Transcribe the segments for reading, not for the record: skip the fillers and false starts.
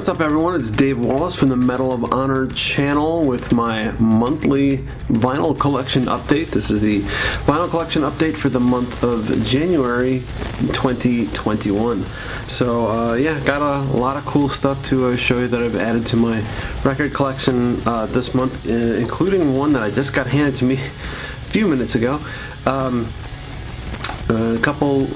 What's up, everyone? It's Dave Wallace from the Medal of Honor channel with my monthly vinyl collection update. This is the vinyl collection update for the month of January 2021. So yeah, got a lot of cool stuff to show you that I've added to my record collection this month, including one that I just got handed to me a few minutes ago. A couple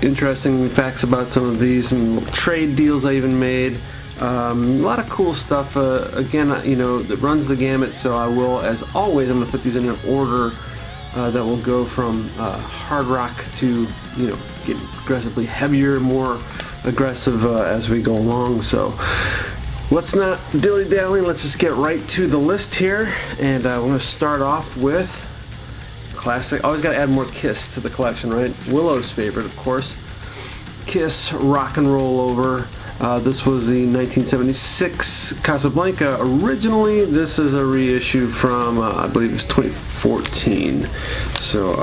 interesting facts about some of these, and trade deals I even made. A lot of cool stuff. Again, you know, that runs the gamut. So I will, as always, I'm going to put these in an order that will go from hard rock to, you know, get progressively heavier, more aggressive as we go along. So let's not dilly-dally. Let's just get right to the list here, and we're going to start off with classic. Always got to add more Kiss to the collection, right? Willow's favorite, of course. Kiss, Rock and Roll Over. This was the 1976 Casablanca. Originally, this is a reissue from, I believe it's 2014. So,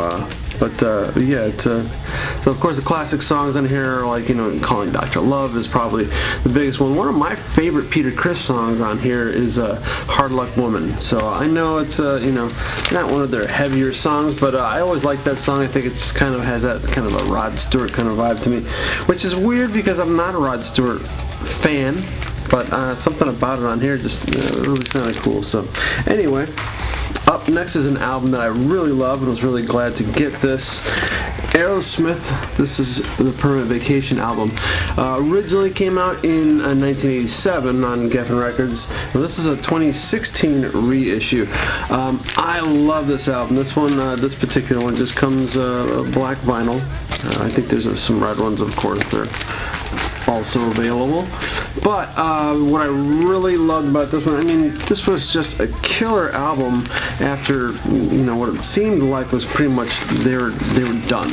yeah, so of course the classic songs on here are like, you know, Calling Dr. Love is probably the biggest one. One of my favorite Peter Criss songs on here is Hard Luck Woman. So I know it's, you know, not one of their heavier songs, but I always like that song. I think it's kind of has that kind of a Rod Stewart kind of vibe to me, which is weird because I'm not a Rod Stewart fan, but something about it on here just really sounded cool. So anyway, up next is an album that I really love and was really glad to get this. Aerosmith. This is the Permanent Vacation album. Originally came out in 1987 on Geffen Records. Now, this is a 2016 reissue. I love this album. This one, this particular one, just comes black vinyl. I think there's some red ones, of course. They're also available. But what I really loved about this one, I mean, this was just a killer album after, you know, what it seemed like was pretty much they were done.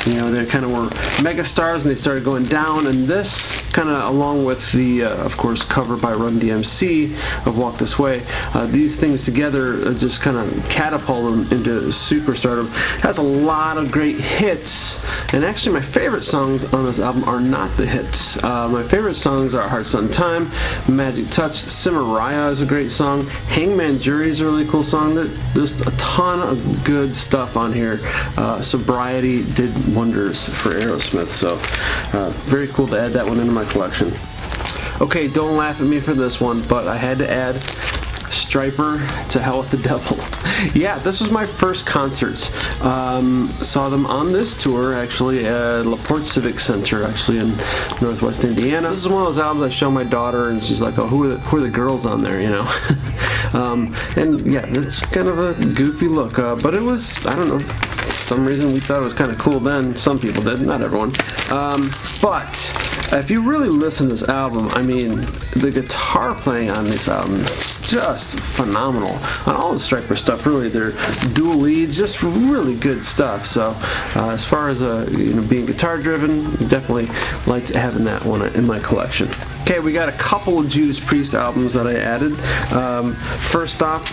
You know, they kind of were mega stars and they started going down, and this kind of, along with the of course cover by Run DMC of Walk This Way, these things together just kind of catapult them into superstardom. It has a lot of great hits, and actually my favorite songs on this album are not the hits. My favorite songs are Heart Sun Time, Magic Touch, Cimaraya is a great song, Hangman Jury is a really cool song. There's a ton of good stuff on here. Sobriety did wonders for Aerosmith, so very cool to add that one into my collection. Okay, don't laugh at me for this one, but I had to add Striper, To Hell with the Devil. Yeah, this was my first concerts. Saw them on this tour, actually, at LaPorte Civic Center, actually in Northwest Indiana. This is one of those albums I show my daughter, and she's like, oh, who are the girls on there, you know? And yeah, it's kind of a goofy look, but it was, I don't know, for some reason we thought it was kind of cool then. Some people did, not everyone. But if you really listen to this album, I mean, the guitar playing on this album is just phenomenal. On all the Striper stuff, really, they're dual leads, just really good stuff. So as far as you know, being guitar driven, definitely liked having that one in my collection. Okay, we got a couple of Judas Priest albums that I added. First off,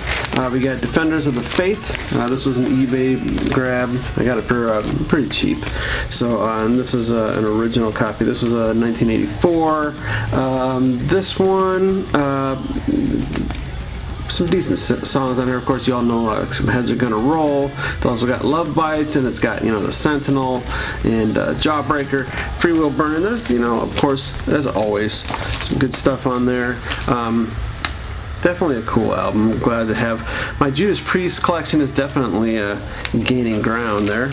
we got Defenders of the Faith. This was an eBay grab. I got it for pretty cheap. So, and this is an original copy. This was a 1984. This one, some decent songs on here. Of course, you all know Some Heads Are Gonna Roll. It's also got Love Bites, and it's got, you know, The Sentinel and Jawbreaker, Free Will Burning. There's, you know, of course, as always, some good stuff on there. Definitely a cool album. I'm glad to have. My Judas Priest collection is definitely gaining ground there.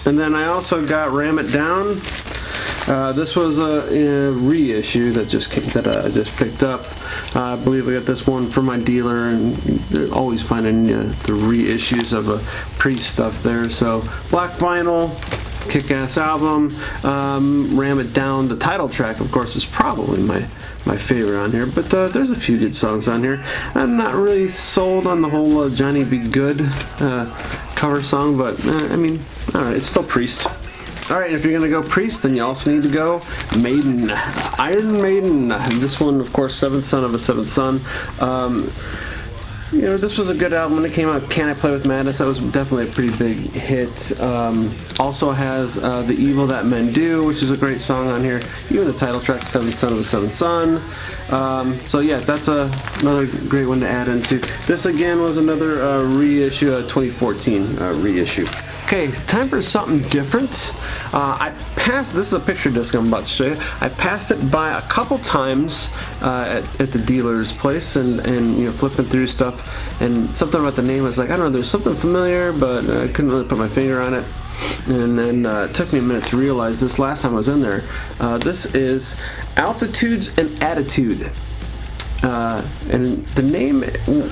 And then I also got Ram It Down. This was a reissue that I just picked up. I believe I got this one from my dealer, and they're always finding the reissues of Priest stuff there. So black vinyl, kick-ass album. Ram It Down, the title track, of course, is probably my favorite on here, but there's a few good songs on here. I'm not really sold on the whole Johnny Be Good cover song, but I mean, alright, it's still Priest. Alright, if you're going to go Priest, then you also need to go Maiden. Iron Maiden. This one, of course, Seventh Son of a Seventh Son. you know, this was a good album when it came out. Can I Play with Madness? That was definitely a pretty big hit. Also has The Evil That Men Do, which is a great song on here. Even the title track, Seventh Son of the Seventh Son. So yeah, that's another great one to add into. This again was another reissue, a 2014 reissue. Okay, time for something different. This is a picture disc I'm about to show you. I passed it by a couple times at the dealer's place and you know, flipping through stuff, and something about the name was like, I don't know, there's something familiar, but I couldn't really put my finger on it. And then it took me a minute to realize this last time I was in there. This is Altitudes and Attitude. And the name,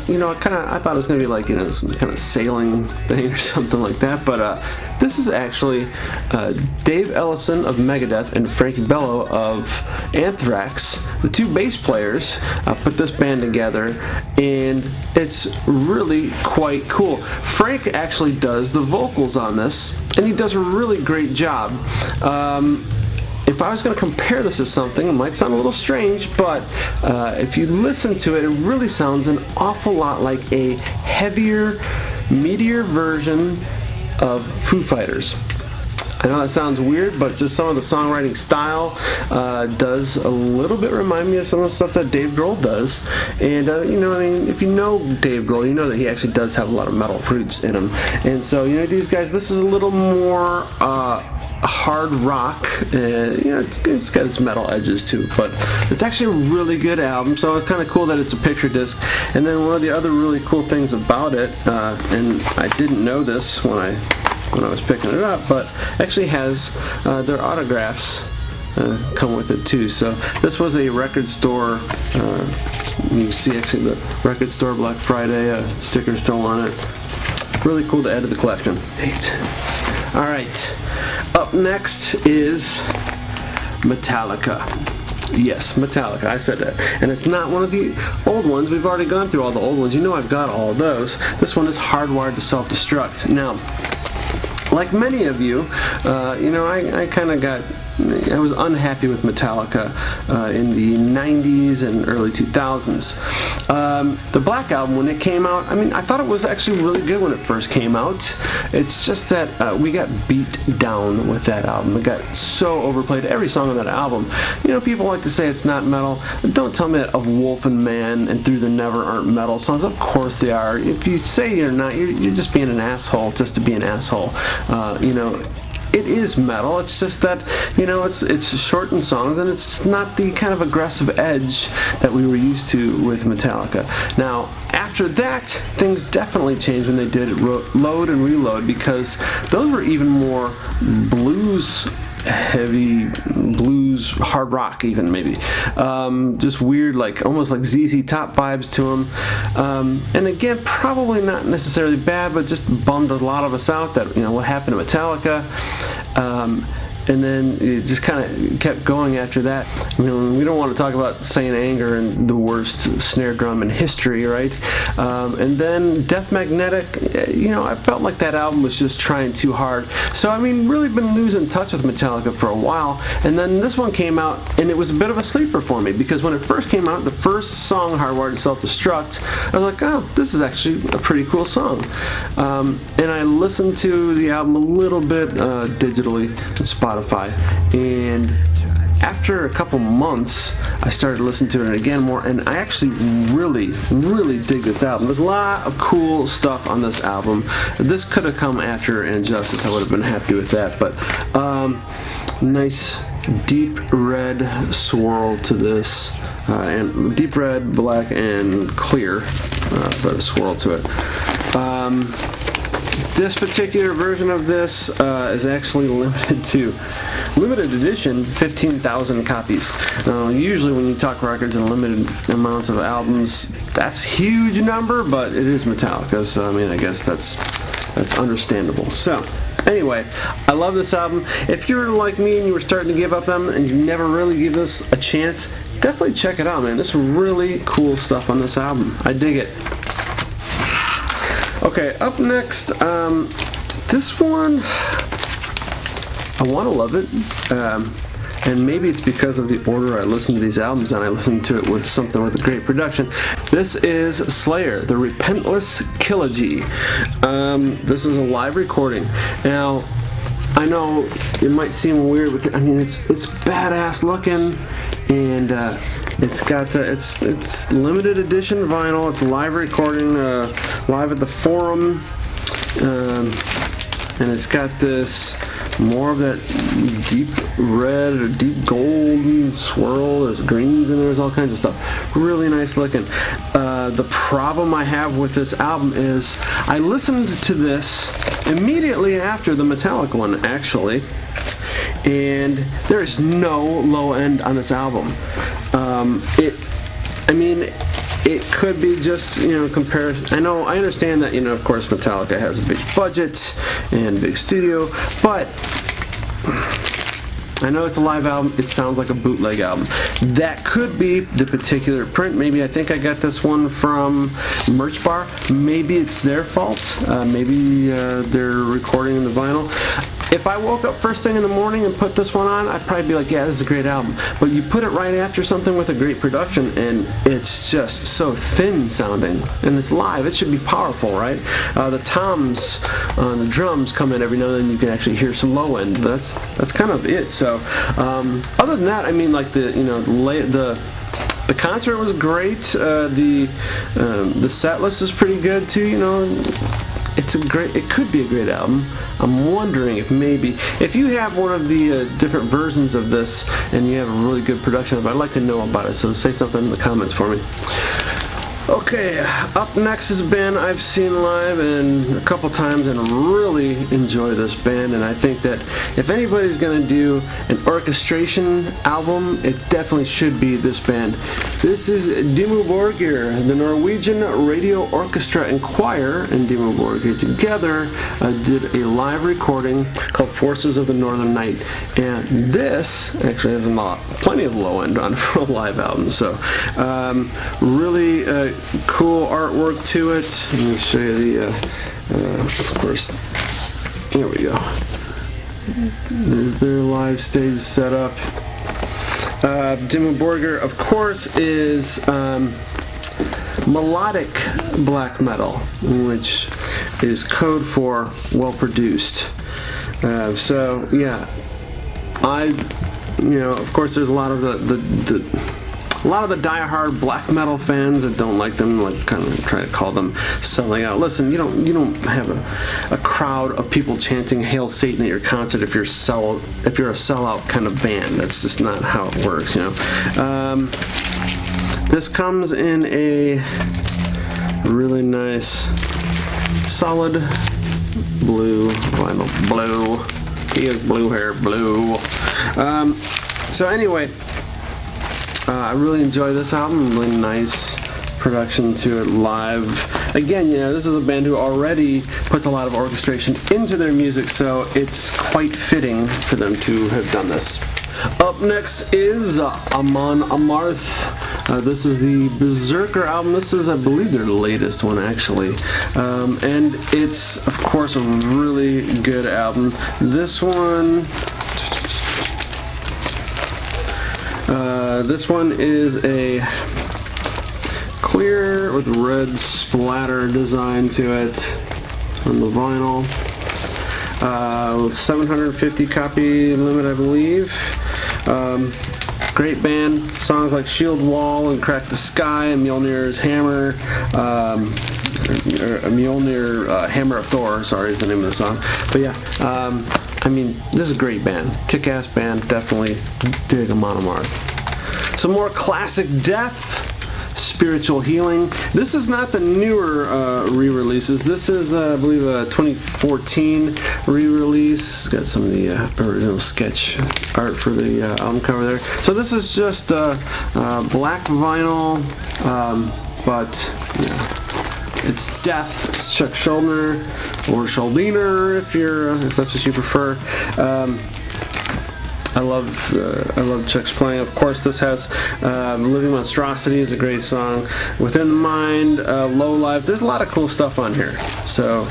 you know, I thought it was going to be like, you know, some kind of sailing thing or something like that, but this is actually Dave Ellison of Megadeth and Frankie Bello of Anthrax, the two bass players, put this band together, and it's really quite cool. Frank actually does the vocals on this, and he does a really great job. If I was going to compare this to something, it might sound a little strange, but if you listen to it, it really sounds an awful lot like a heavier, meatier version of Foo Fighters. I know that sounds weird, but just some of the songwriting style does a little bit remind me of some of the stuff that Dave Grohl does. And, you know, I mean, if you know Dave Grohl, you know that he actually does have a lot of metal roots in him. And so, you know, these guys, this is a little more hard rock, and you know, it's got its metal edges too, but it's actually a really good album. So it's kind of cool that it's a picture disc. And then one of the other really cool things about it, and I didn't know this when I was picking it up, but actually has their autographs come with it too. So this was a record store. You see actually the record store Black Friday sticker still on it. Really cool to add to the collection. All right. Up next is Metallica. Yes, Metallica, I said that. And it's not one of the old ones. We've already gone through all the old ones. You know I've got all of those. This one is Hardwired to Self-Destruct. Now, like many of you, you know, I was unhappy with Metallica in the 90s and early 2000s. The Black Album, when it came out, I mean, I thought it was actually really good when it first came out. It's just that we got beat down with that album. It got so overplayed. Every song on that album, you know, people like to say it's not metal. Don't tell me that Of Wolf and Man and Through the Never aren't metal songs. Of course they are. If you say you're not, you're just being an asshole just to be an asshole. You know, it is metal. It's just that, you know, it's shortened songs, and it's not the kind of aggressive edge that we were used to with Metallica. Now, after that, things definitely changed when they did Load and Reload, because those were even more blues heavy, blues, hard rock even maybe. Just weird, like almost like ZZ Top vibes to them. And again, probably not necessarily bad, but just bummed a lot of us out that, you know, what happened to Metallica. And then it just kind of kept going after that. I mean, we don't want to talk about Saint Anger and the worst snare drum in history, right? And then Death Magnetic, you know, I felt like that album was just trying too hard. So, I mean, really been losing touch with Metallica for a while. And then this one came out, and it was a bit of a sleeper for me, because when it first came out, the first song, Hardwired to Self-Destruct, I was like, oh, this is actually a pretty cool song. And I listened to the album a little bit digitally on Spotify. And after a couple months, I started listening to it again more, and I actually really dig this album. There's a lot of cool stuff on this album. This could have come after Injustice. I would have been happy with that, but nice deep red swirl to this, and deep red, black, and clear, but a swirl to it. This particular version of this is actually limited edition, 15,000 copies. Usually when you talk records and limited amounts of albums, that's a huge number, but it is Metallica, so I mean, I guess that's understandable. So anyway, I love this album. If you're like me and you were starting to give up them and you never really give this a chance, definitely check it out, man. There's some really cool stuff on this album. I dig it. Okay, up next, this one, I want to love it. and maybe it's because of the order I listen to these albums and I listen to it with something with a great production. This is Slayer, the Repentless Trilogy. This is a live recording. Now, I know it might seem weird, but I mean it's badass looking, and it's got it's limited edition vinyl. It's a live recording, live at the Forum, and it's got this more of that deep red or deep gold swirl. There's greens in there. There's all kinds of stuff. Really nice looking. The problem I have with this album is I listened to this immediately after the Metallica one, actually, and there is no low end on this album. It could be just, comparison. I understand that, of course, Metallica has a big budget and big studio, but I know it's a live album. It sounds like a bootleg album. That could be the particular print. Maybe I think I got this one from Merch Bar. Maybe it's their fault. Maybe they're recording the vinyl. If I woke up first thing in the morning and put this one on, I'd probably be like, yeah, this is a great album. But you put it right after something with a great production, and it's just so thin sounding. And it's live. It should be powerful, right? The toms on the drums come in every now and then. You can actually hear some low end. That's kind of it. So other than that, I mean, like the concert was great. The set list is pretty good too. It could be a great album. I'm wondering if you have one of the different versions of this and you have a really good production of it, I'd like to know about it. So say something in the comments for me. Okay, up next is a band I've seen live and a couple times and really enjoy this band, and I think that if anybody's going to do an orchestration album, it definitely should be this band. This is Demogorgon, the Norwegian Radio Orchestra and Choir, and Demogorgon together did a live recording called Forces of the Northern Night, and this actually has plenty of low end on for a live album, so really cool artwork to it. Let me show you of course, here we go. There's their live stage setup. Demogorgon, of course, is melodic black metal, which is code for well produced. So yeah, of course, there's a lot of the die-hard black metal fans that don't like them, like kind of try to call them selling out. Listen, you don't have a crowd of people chanting "Hail Satan" at your concert if you're a sellout kind of band. That's just not how it works, This comes in a really nice, solid blue vinyl. Blue. He has blue hair. Blue. So anyway. I really enjoy this album. Really nice production to it live. Again, this is a band who already puts a lot of orchestration into their music, so it's quite fitting for them to have done this. Up next is Amon Amarth. This is the Berserker album. This is, I believe, their latest one, actually. And it's, of course, a really good album. This one... this one is a clear with red splatter design to it on the vinyl. 750 copy limit, I believe. Great band. Songs like Shield Wall and Crack the Sky and Mjolnir's Hammer. Mjolnir Hammer of Thor, sorry, is the name of the song. But yeah, this is a great band. Kick-ass band. Definitely dig Amon Amarth. Some more classic death, Spiritual Healing. This is not the newer re-releases. This is, I believe, a 2014 re-release. Got some of the original sketch art for the album cover there. So this is just black vinyl, but it's death. It's Chuck Schuldiner or Schuldiner if that's what you prefer. I love Chuck's playing. Of course, this has Living Monstrosity is a great song. Within the Mind, Low Life. There's a lot of cool stuff on here. So,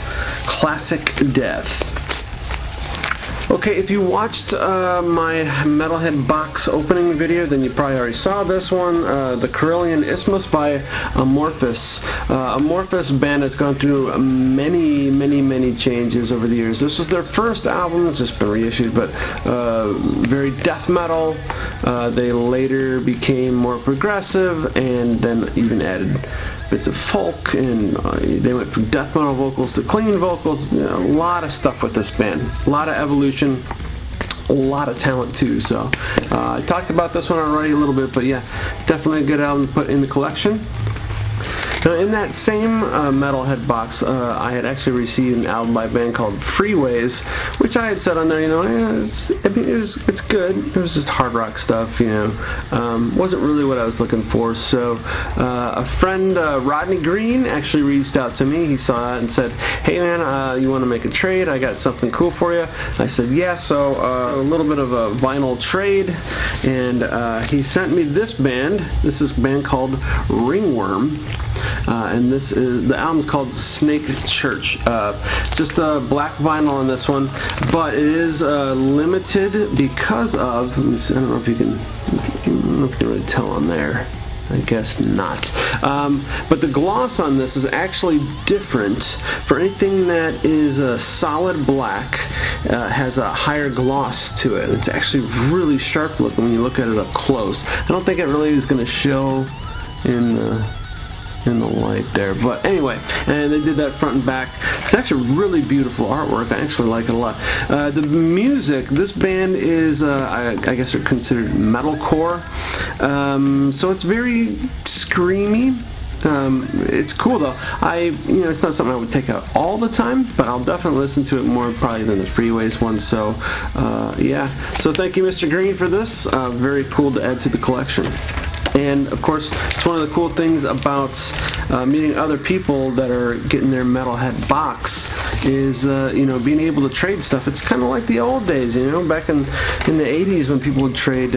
classic death. Okay, if you watched my Metalhead box opening video, then you probably already saw this one, the Carillion Isthmus by Amorphous. Amorphous band has gone through many changes over the years. This was their first album, it's just been reissued, but very death metal. They later became more progressive and then even added bits of folk, and they went from death metal vocals to clean vocals. You know, a lot of stuff with this band, a lot of evolution, a lot of talent too. So I talked about this one already a little bit, but yeah, definitely a good album to put in the collection. Now, in that same Metalhead box, I had actually received an album by a band called Freeways, which I had said on there, you know, it's good. It was just hard rock stuff, you know. Wasn't really what I was looking for. So a friend, Rodney Green, actually reached out to me. He saw it and said, "Hey man, you want to make a trade? I got something cool for you." I said, "Yeah." So a little bit of a vinyl trade, and he sent me this band. This is a band called Ringworm. And the album's called Snake Church. Just a black vinyl on this one, but it is limited because of, let me see, I don't know if you can really tell on there. I guess not. But the gloss on this is actually different. For anything that is a solid black, has a higher gloss to it. It's actually really sharp looking when you look at it up close. I don't think it really is going to show in the light there, but anyway, and they did that front and back. It's actually really beautiful artwork. I actually like it a lot. The music, this band is I guess they're considered metalcore, so it's very screamy. It's cool though. It's not something I would take out all the time, but I'll definitely listen to it more probably than the Freeways one. So yeah, so thank you, Mr. Green, for this. Very cool to add to the collection. And of course, it's one of the cool things about meeting other people that are getting their Metalhead box is being able to trade stuff. It's kind of like the old days, back in the 80s when people would trade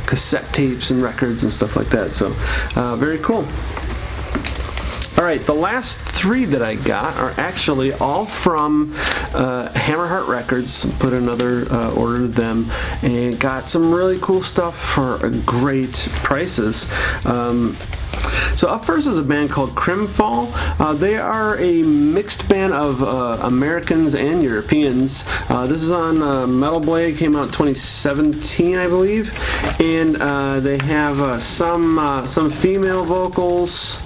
cassette tapes and records and stuff like that. So very cool. Alright, the last three that I got are actually all from Hammerheart Records. Put another order to them and got some really cool stuff for great prices. So up first is a band called Crimfall. They are a mixed band of Americans and Europeans. This is on Metal Blade, came out in 2017, I believe, and they have some female vocals,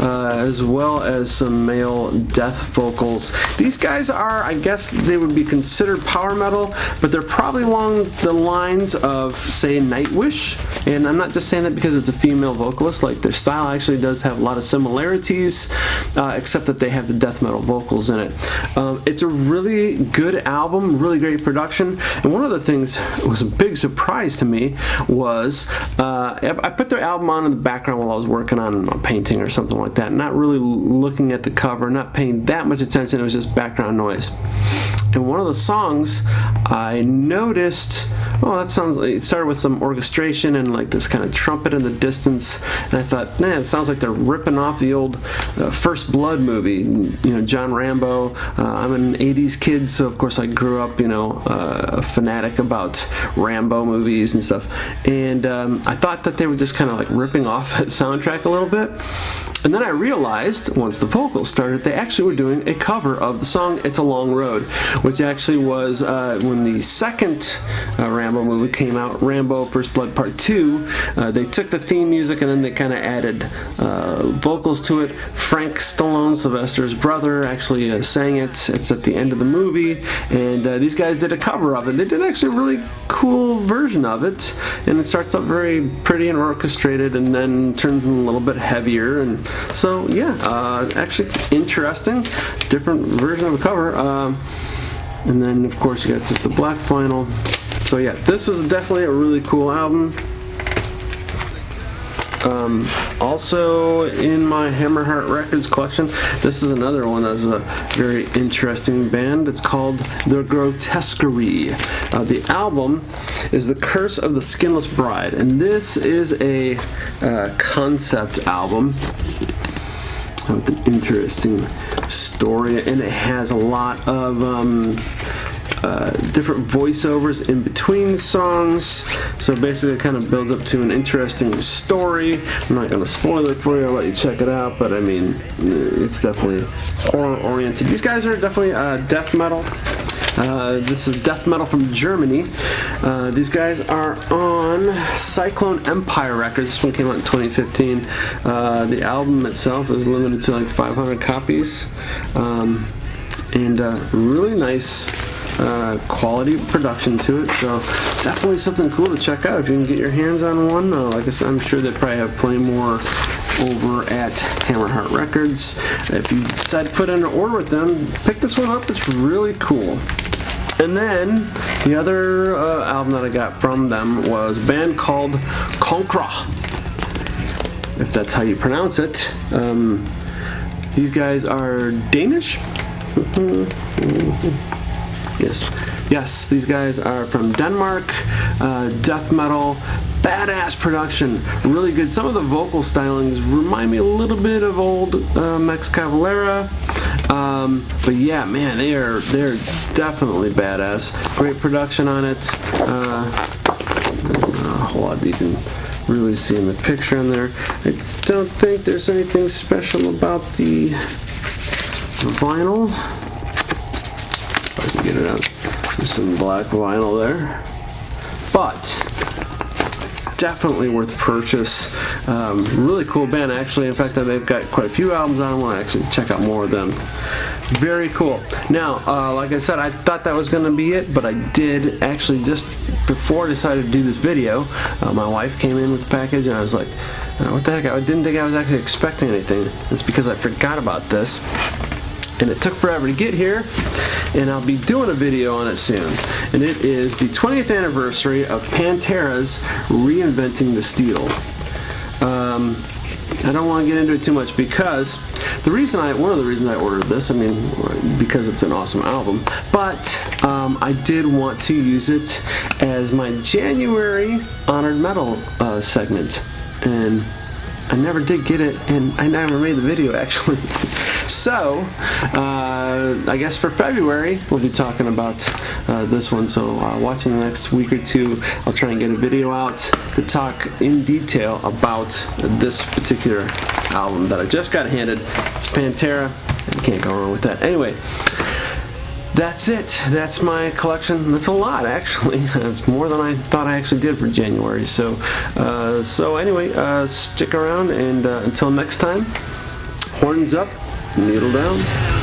as well as some male death vocals. These guys are, I guess they would be considered power metal, but they're probably along the lines of, say, Nightwish. And I'm not just saying that because it's a female vocalist. Like, their style actually does have a lot of similarities, except that they have the death metal vocals in it. It's a really good album, really great production. And one of the things that was a big surprise to me was I put their album on in the background while I was working on a painting or something like that, not really looking at the cover, not paying that much attention. It was just background noise. And one of the songs I noticed, that sounds like it started with some orchestration and like this kind of trumpet in the distance, and I thought, man, it sounds like they're ripping off the old First Blood movie, John Rambo. I'm an 80s kid, so of course I grew up, a fanatic about Rambo movies and stuff, and I thought that they were just kind of like ripping off that soundtrack a little bit. And then I realized, once the vocals started, they actually were doing a cover of the song It's a Long Road, which actually was when the second Rambo movie came out, Rambo First Blood Part 2, they took the theme music and then they kind of added vocals to it. Frank Stallone, Sylvester's brother, actually sang it. It's at the end of the movie, and these guys did a cover of it. They did actually a really cool version of it, and it starts up very pretty and orchestrated and then turns a little bit heavier, and so yeah, actually interesting, different version of a cover. And then of course you got just the black vinyl. So yeah, this was definitely a really cool album. Also in my Hammerheart Records collection, this is another one that was a very interesting band. It's called The Grotesquerie. The album is The Curse of the Skinless Bride, and this is a concept album with an interesting story, and it has a lot of different voiceovers in between songs. So basically it kind of builds up to an interesting story. I'm not going to spoil it for you, I'll let you check it out, but I mean, it's definitely horror oriented. These guys are definitely death metal. This is death metal from Germany. These guys are on Cyclone Empire Records. This one came out in 2015. The album itself is limited to like 500 copies. And really nice quality production to it, so definitely something cool to check out if you can get your hands on one. Like I said, I'm sure they probably have plenty more over at Hammerheart Records. If you decide to put in an order with them, pick this one up. It's really cool. And then the other album that I got from them was a band called Konkra, if that's how you pronounce it. These guys are Danish. Yes, these guys are from Denmark. Death metal, badass production, really good. Some of the vocal stylings remind me a little bit of old Max Cavalera, but yeah, man, they're definitely badass. Great production on it. A whole lot you can really see in the picture on there. I don't think there's anything special about the vinyl. If I can get it out. There's some black vinyl there, but definitely worth purchase. Really cool band, actually. In fact, they've got quite a few albums on. I want to actually check out more of them. Very cool. Now, like I said, I thought that was going to be it, but I did actually, just before I decided to do this video, my wife came in with the package, and I was like, what the heck? I didn't think I was actually expecting anything. It's because I forgot about this. And it took forever to get here, and I'll be doing a video on it soon. And it is the 20th anniversary of Pantera's Reinventing the Steel. I don't want to get into it too much because one of the reasons I ordered this, I mean, because it's an awesome album, but I did want to use it as my January Honored Metal segment, and I never did get it, and I never made the video actually. So, I guess for February, we'll be talking about this one. So, watch in the next week or two. I'll try and get a video out to talk in detail about this particular album that I just got handed. It's Pantera. You can't go wrong with that. Anyway, that's it. That's my collection. That's a lot, actually. It's more than I thought I actually did for January. So anyway, stick around, and until next time, horns up, needle down.